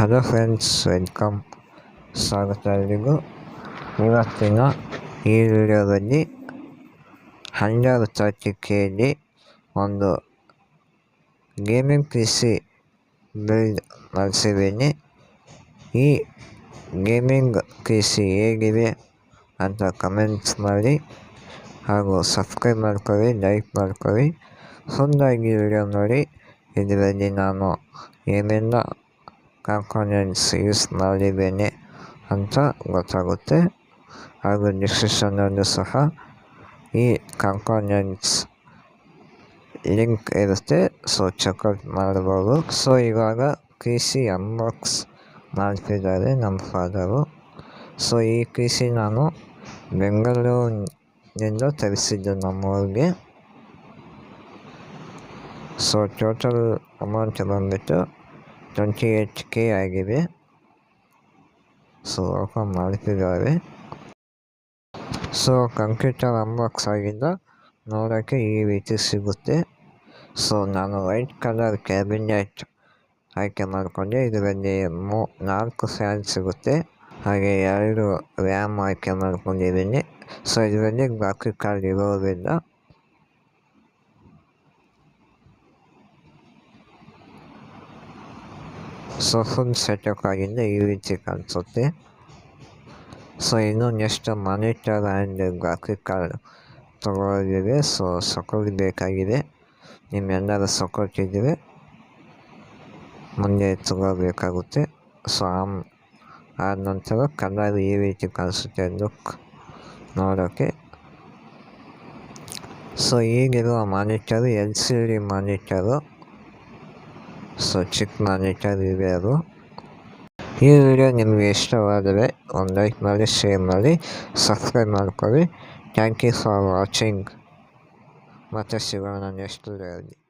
Hello friends, welcome. ಸ್ವಾಗತ ಎಲ್ರಿಗೂ. ಇವತ್ತಿನ ಈ ವಿಡಿಯೋದಲ್ಲಿ 1030Kಯಲ್ಲಿ ಒಂದು ಗೇಮಿಂಗ್ ಪಿ ಸಿ ಬಿಲ್ಡ್ ಮಾಡಿಸಿದ್ದೀನಿ. ಈ ಗೇಮಿಂಗ್ ಪಿ ಸಿ ಹೇಗಿದೆ ಅಂತ ಕಮೆಂಟ್ಸ್ ಮಾಡಿ ಹಾಗೂ ಸಬ್ಸ್ಕ್ರೈಬ್ ಮಾಡ್ಕೊಳ್ಳಿ, ಲೈಕ್ ಮಾಡ್ಕೊಳ್ಳಿ. ಫುಲ್ಲಾಗಿ ವಿಡಿಯೋ ನೋಡಿ. ಇದರಲ್ಲಿ ನಾನು ಏನೆಲ್ಲ ಕಾಂಪೋನೆಂಟ್ಸ್ ಯೂಸ್ ಮಾಡಿದ್ದೇನೆ ಅಂತ ಗೊತ್ತಾಗುತ್ತೆ. ಹಾಗೂ ಡಿಸ್ಕ್ರಿಪ್ಷನ್ನಲ್ಲೂ ಸಹ ಈ ಕಾಂಪೋನೆಂಟ್ಸ್ ಲಿಂಕ್ ಇರುತ್ತೆ, ಸೊ ಚೆಕ್ಔಟ್ ಮಾಡ್ಬೋದು. ಸೊ ಇವಾಗ ಪಿ ಸಿ ಅನ್ಬಾಕ್ಸ್ ಮಾಡ್ತಿದ್ದಾರೆ ನಮ್ಮ ಫಾದರು. ಸೊ ಈ ಪಿ ಸಿ ನಾನು ಬೆಂಗಳೂರಿನಿಂದ ತರಿಸಿದ್ದು ನಮ್ಮೂರಿಗೆ. ಸೊ ಟೋಟಲ್ ಅಮೌಂಟ್ ಬಂದುಬಿಟ್ಟು 28K ಆಗಿದೆ. ಸೊ ಓಪನ್ ಮಾಡ್ತಿದ್ದಾರೆ. ಸೊ ಕಂಪ್ಯೂಟರ್ ಅನ್ಬಾಕ್ಸ್ ಆಗಿಂದ ನೋಡೋಕ್ಕೆ ಈ ರೀತಿ ಸಿಗುತ್ತೆ. ಸೊ ನಾನು ವೈಟ್ ಕಲರ್ ಕ್ಯಾಬಿನೆಟ್ ಆಯ್ಕೆ ಮಾಡಿಕೊಂಡೆ. ಇದರಲ್ಲಿ 4 ಫ್ಯಾನ್ ಸಿಗುತ್ತೆ, ಹಾಗೆ 2 ರ್ಯಾಮ್ ಆಯ್ಕೆ ಮಾಡ್ಕೊಂಡಿದ್ದೀನಿ. ಸೊ ಇದರಲ್ಲಿ ಗ್ರಾಫಿಕ್ ಕಾರ್ಡ್ ಇರೋದಿಲ್ಲ. ಸೊ ಫುಲ್ ಸೆಟಪ್ ಆಗಿಂದ ಈ ರೀತಿ ಕಾಣಿಸುತ್ತೆ. ಸೊ ಇನ್ನು next monitor and graphic card ತಗೊಳ್ಳೋದಿದೆ. ಸೊ ಸಪೋರ್ಟ್ ಬೇಕಾಗಿದೆ. ನಿಮ್ಮೆಲ್ಲರೂ ಸಪೋರ್ಟ್ ಇದ್ದರೆ ಮುಂದೆ ತಗೋಬೇಕಾಗುತ್ತೆ. ಸೊ ಆದ ನಂತರ ಕಲರ್ ಈ ರೀತಿ ಕಾಣಿಸುತ್ತೆ ಲುಕ್ ನೋಡೋಕ್ಕೆ. ಸೊ ಈಗಿರುವ ಮಾನಿಟರು LCD ಮಾನಿಟರು. ಸೊ ಚಿಕ್ಕ ಮಾನಿಟರ್ ಇದೆ ಅದು. ಈ ವಿಡಿಯೋ ನಿಮಗೆ ಇಷ್ಟವಾದರೆ ಒಂದು ಲೈಕ್ ಮಾಡಿ, ಶೇರ್ ಮಾಡಿ, ಸಬ್ಸ್ಕ್ರೈಬ್ ಮಾಡ್ಕೊಳ್ಳಿ. Thank you for watching. ಮತ್ತೆ ಸಿಗೋಣ ನೆಕ್ಸ್ಟ್ ವಿಡಿಯೋದಲ್ಲಿ.